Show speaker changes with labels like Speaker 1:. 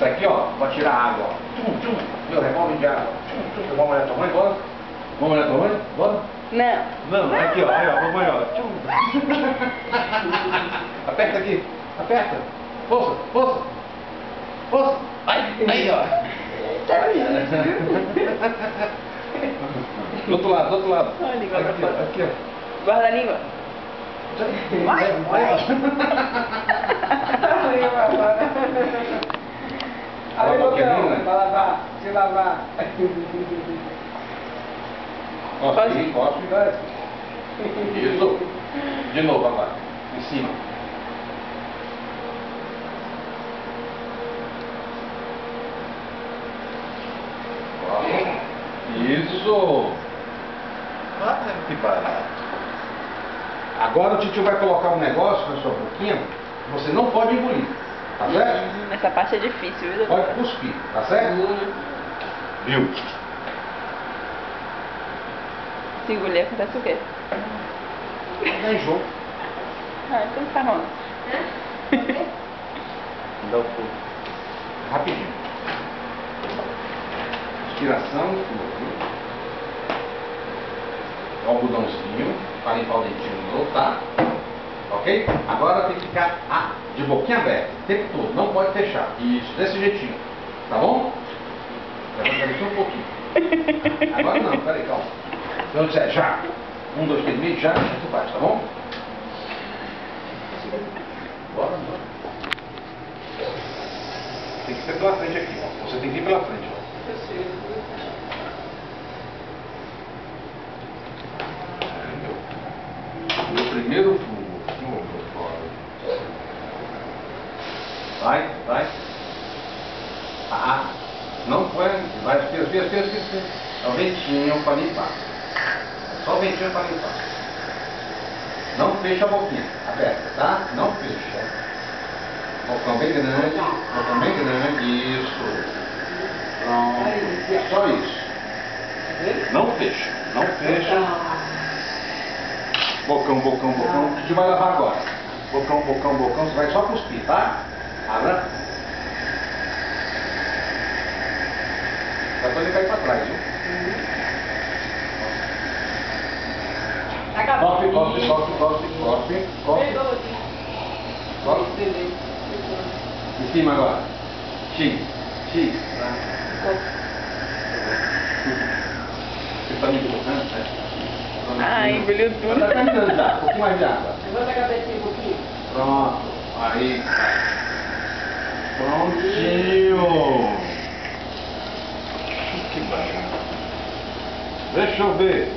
Speaker 1: Daqui, ó, vai tirar água, ó. Tchum, tchum. Meu, revolve de água. Tchum, tchum. Vamos olhar tua mãe, bora? Vamos olhar tua mãe? Bora?
Speaker 2: Não.
Speaker 1: Não, aqui, ó. Aí, ó, mamãe, ó. Tchum. Aperta aqui. Aperta. Força, força. Força. Aí, ó. Do outro lado, do outro lado.
Speaker 2: Olha, igual
Speaker 1: aqui, ó, aqui, ó.
Speaker 2: Guarda a língua. Vai, vai.
Speaker 3: Abre o botão para lavar, se lavar.
Speaker 1: Cospe, cospe. Isso. De novo agora. Em cima. Isso. Que barato. Agora o tio vai colocar um negócio na sua boquinha. Você não pode engolir. Tá certo?
Speaker 2: Essa parte é difícil, viu?
Speaker 1: Pode cuspir. Tá certo? Viu?
Speaker 2: Se engolir, acontece o quê?
Speaker 1: Dá enjoo.
Speaker 2: Ah, então tá bom.
Speaker 1: Dá o fogo. Rapidinho. Inspiração. O algodãozinho para limpar o dentinho de novo, tá? Ok? Agora tem que ficar de boquinha aberta o tempo todo. Não pode fechar. Isso, desse jeitinho. Tá bom? Levanta aqui um pouquinho. Agora não, peraí, calma. Se eu disser já. 1, 2, 3, meio, já tu faz, tá bom? Bora, bora. Tem que ser pela frente aqui, ó. Você tem que ir pela frente, ó. Meu primeiro fumo. Vai, vai. Não põe. Vai, respira. É o ventinho para limpar. É só o ventinho para limpar. Não fecha a boquinha. Aberta, tá? Não fecha. Bocão bem grande. Isso. Pronto. Só isso. Não fecha. Não fecha. Bocão. A gente vai lavar agora. Bocão. Você vai só cuspir, tá? Abra. Depois ele vai pra trás, viu? Cospe. Em cima agora. X. Você tá me colocando, né?
Speaker 2: Ah, engoliu tudo.
Speaker 1: Tá caminhando já, um pouquinho mais de água.
Speaker 3: Levanta a cabecinha um pouquinho.
Speaker 1: Pronto. Aí. Prontinho. Que barato. Deixa eu ver.